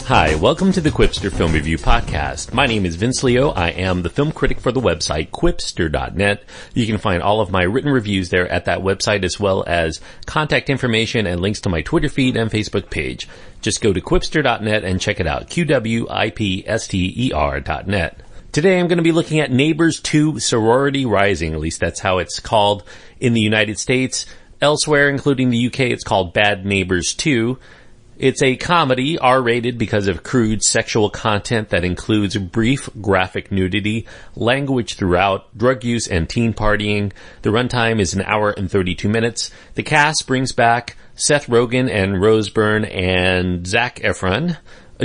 Hi, welcome to the Quipster Film Review Podcast. My name is Vince Leo. I am the film critic for the website Quipster.net. You can find all of my written reviews there at that website, as well as contact information and links to my Twitter feed and Facebook page. Just go to Quipster.net and check it out, QWIPSTER.net. Today I'm going to be looking at Neighbours 2 Sorority Rising, at least that's how it's called in the United States. Elsewhere, including the UK, it's called Bad Neighbours 2. It's a comedy, R-rated because of crude sexual content that includes brief graphic nudity, language throughout, drug use, and teen partying. The runtime is an hour and 32 minutes. The cast brings back Seth Rogen and Rose Byrne and Zac Efron.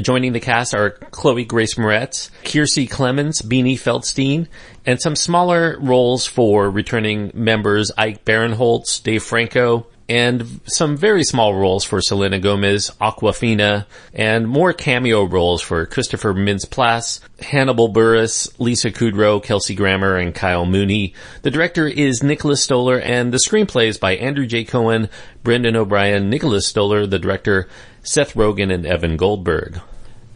Joining the cast are Chloe Grace Moretz, Kiersey Clemens, Beanie Feldstein, and some smaller roles for returning members Ike Barinholtz, Dave Franco, and some very small roles for Selena Gomez, Awkwafina, and more cameo roles for Christopher Mintz-Plasse, Hannibal Buress, Lisa Kudrow, Kelsey Grammer, and Kyle Mooney. The director is Nicholas Stoller, and the screenplay is by Andrew J. Cohen, Brendan O'Brien, Nicholas Stoller, the director, Seth Rogen, and Evan Goldberg.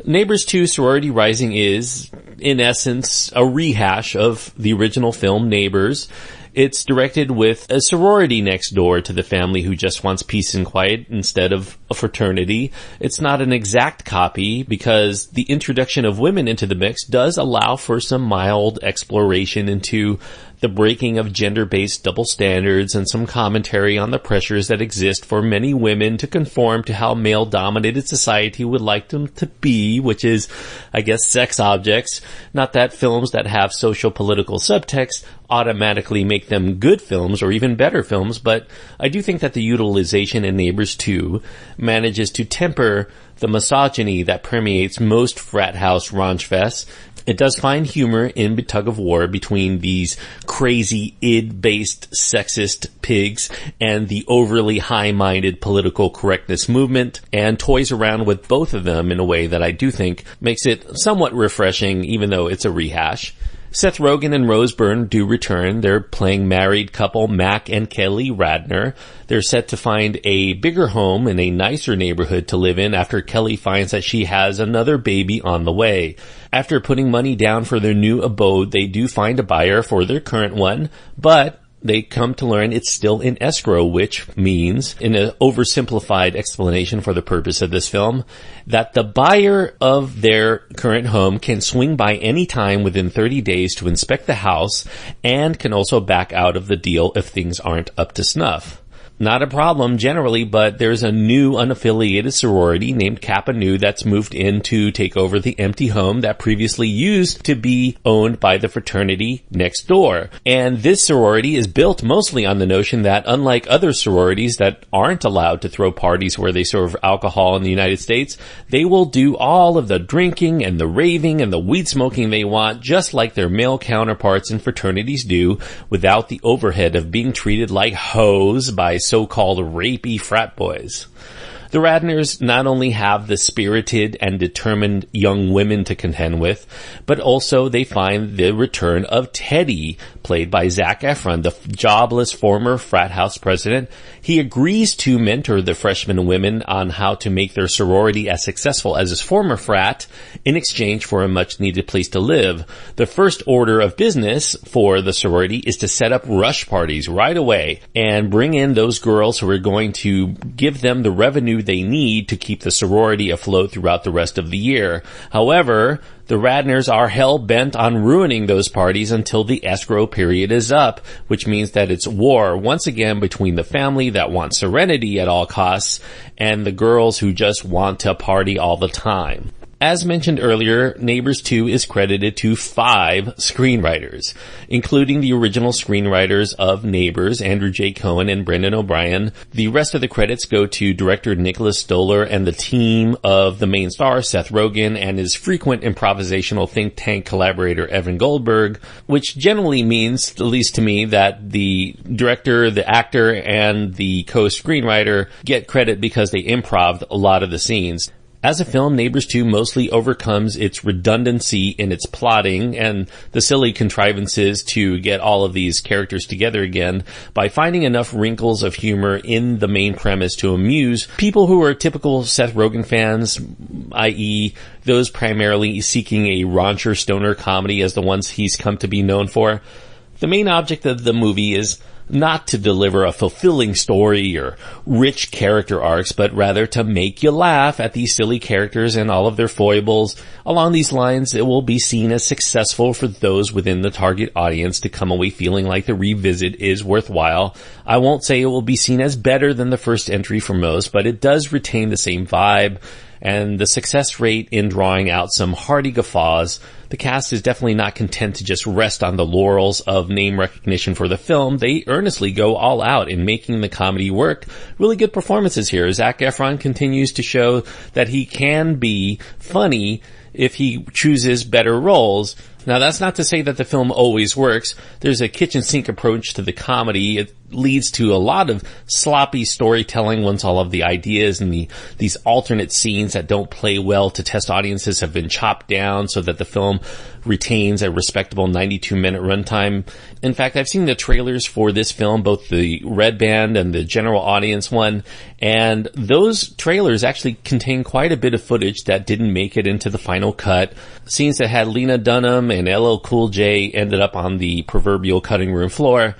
Neighbours 2 Sorority Rising is, in essence, a rehash of the original film Neighbours. It's directed with a sorority next door to the family who just wants peace and quiet instead of a fraternity. It's not an exact copy because the introduction of women into the mix does allow for some mild exploration into the breaking of gender-based double standards and some commentary on the pressures that exist for many women to conform to how male-dominated society would like them to be, which is, I guess, sex objects. Not that films that have social-political subtext automatically make them good films or even better films, but I do think that the utilization in Neighbours 2 manages to temper the misogyny that permeates most frat house raunch fests. It does find humor in the tug-of-war between these crazy id-based sexist pigs and the overly high-minded political correctness movement, and toys around with both of them in a way that I do think makes it somewhat refreshing, even though it's a rehash. Seth Rogen and Rose Byrne do return. They're playing married couple Mac and Kelly Radner. They're set to find a bigger home in a nicer neighborhood to live in after Kelly finds that she has another baby on the way. After putting money down for their new abode, they do find a buyer for their current one, but they come to learn it's still in escrow, which means, in an oversimplified explanation for the purpose of this film, that the buyer of their current home can swing by any time within 30 days to inspect the house and can also back out of the deal if things aren't up to snuff. Not a problem generally, but there's a new unaffiliated sorority named Kappa Nu that's moved in to take over the empty home that previously used to be owned by the fraternity next door. And this sorority is built mostly on the notion that, unlike other sororities that aren't allowed to throw parties where they serve alcohol in the United States, they will do all of the drinking and the raving and the weed smoking they want, just like their male counterparts in fraternities do, without the overhead of being treated like hoes by so-called rapey frat boys. The Radners not only have the spirited and determined young women to contend with, but also they find the return of Teddy, played by Zac Efron, the jobless former frat house president. He agrees to mentor the freshman women on how to make their sorority as successful as his former frat in exchange for a much-needed place to live. The first order of business for the sorority is to set up rush parties right away and bring in those girls who are going to give them the revenue they need to keep the sorority afloat throughout the rest of the year. However, the Radners are hell-bent on ruining those parties until the escrow period is up, which means that it's war once again between the family that wants serenity at all costs and the girls who just want to party all the time. As mentioned earlier, Neighbours 2 is credited to 5 screenwriters, including the original screenwriters of Neighbours, Andrew J. Cohen and Brendan O'Brien. The rest of the credits go to director Nicholas Stoller and the team of the main star, Seth Rogen, and his frequent improvisational think tank collaborator, Evan Goldberg, which generally means, at least to me, that the director, the actor, and the co-screenwriter get credit because they improv'd a lot of the scenes. As a film, Neighbours 2 mostly overcomes its redundancy in its plotting and the silly contrivances to get all of these characters together again by finding enough wrinkles of humor in the main premise to amuse people who are typical Seth Rogen fans, i.e. those primarily seeking a rauncher stoner comedy as the ones he's come to be known for. The main object of the movie is not to deliver a fulfilling story or rich character arcs, but rather to make you laugh at these silly characters and all of their foibles. Along these lines, it will be seen as successful for those within the target audience to come away feeling like the revisit is worthwhile. I won't say it will be seen as better than the first entry for most, but it does retain the same vibe and the success rate in drawing out some hearty guffaws. The cast is definitely not content to just rest on the laurels of name recognition for the film. They earnestly go all out in making the comedy work. Really good performances here. Zac Efron continues to show that he can be funny if he chooses better roles. Now, that's not to say that the film always works. There's a kitchen sink approach to the comedy. It leads to a lot of sloppy storytelling once all of the ideas and these alternate scenes that don't play well to test audiences have been chopped down so that the film retains a respectable 92-minute runtime. In fact, I've seen the trailers for this film, both the Red Band and the general audience one, and those trailers actually contain quite a bit of footage that didn't make it into the final cut. Scenes that had Lena Dunham and LL Cool J ended up on the proverbial cutting room floor.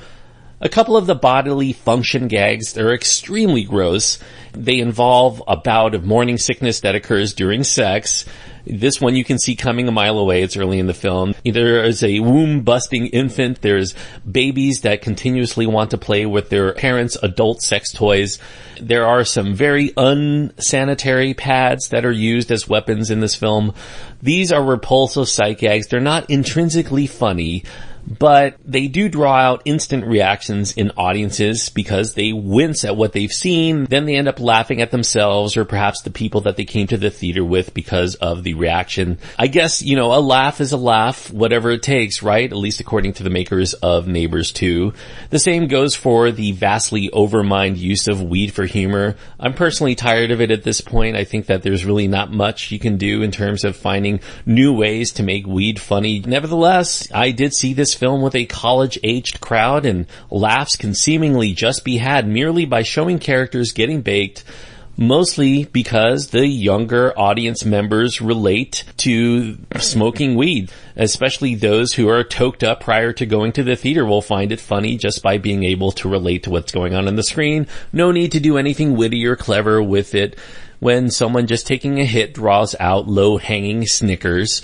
A couple of the bodily function gags, they're extremely gross. They involve a bout of morning sickness that occurs during sex. This one you can see coming a mile away. It's early in the film. There is a womb-busting infant. There's babies that continuously want to play with their parents' adult sex toys. There are some very unsanitary pads that are used as weapons in this film. These are repulsive sight gags. They're not intrinsically funny, but they do draw out instant reactions in audiences because they wince at what they've seen. Then they end up laughing at themselves or perhaps the people that they came to the theater with because of the reaction. I guess, a laugh is a laugh, whatever it takes, right? At least according to the makers of Neighbours 2. The same goes for the vastly overmined use of weed for humor. I'm personally tired of it at this point. I think that there's really not much you can do in terms of finding new ways to make weed funny. Nevertheless, I did see this film with a college-aged crowd, and laughs can seemingly just be had merely by showing characters getting baked, mostly because the younger audience members relate to smoking weed. Especially those who are toked up prior to going to the theater will find it funny just by being able to relate to what's going on the screen. No need to do anything witty or clever with it when someone just taking a hit draws out low-hanging snickers.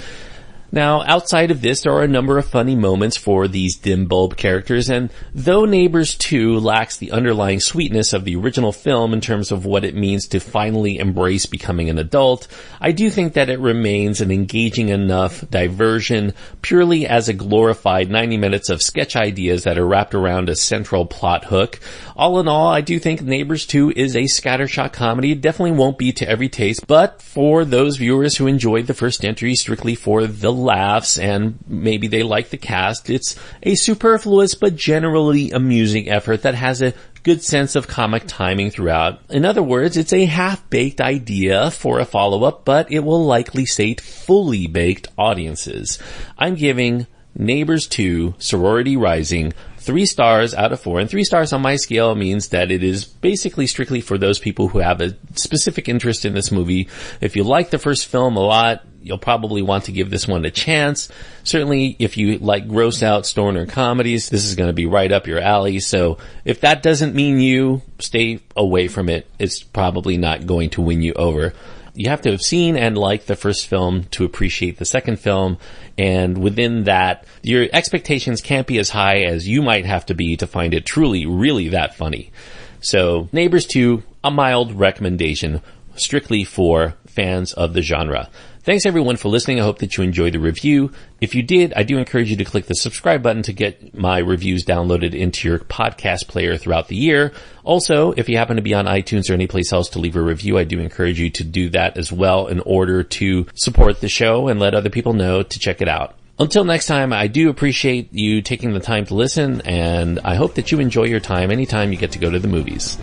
Now, outside of this, there are a number of funny moments for these dim bulb characters, and though Neighbours 2 lacks the underlying sweetness of the original film in terms of what it means to finally embrace becoming an adult, I do think that it remains an engaging enough diversion purely as a glorified 90 minutes of sketch ideas that are wrapped around a central plot hook. All in all, I do think Neighbours 2 is a scattershot comedy. It definitely won't be to every taste, but for those viewers who enjoyed the first entry strictly for the laughs and maybe they like the cast, it's a superfluous but generally amusing effort that has a good sense of comic timing throughout. In other words, it's a half-baked idea for a follow-up, but it will likely sate fully baked audiences. I'm giving Neighbours 2 Sorority Rising 3 stars out of 4, and 3 stars on my scale means that it is basically strictly for those people who have a specific interest in this movie. If you like the first film a lot, you'll probably want to give this one a chance. Certainly, if you like gross out stoner comedies, this is going to be right up your alley. So if that doesn't mean you, stay away from it. It's probably not going to win you over. You have to have seen and liked the first film to appreciate the second film, and within that, your expectations can't be as high as you might have to be to find it truly, really that funny. So, Neighbours 2, a mild recommendation, strictly for fans of the genre. Thanks everyone for listening. I hope that you enjoyed the review. If you did, I do encourage you to click the subscribe button to get my reviews downloaded into your podcast player throughout the year. Also, if you happen to be on iTunes or any place else to leave a review, I do encourage you to do that as well in order to support the show and let other people know to check it out. Until next time, I do appreciate you taking the time to listen, and I hope that you enjoy your time anytime you get to go to the movies.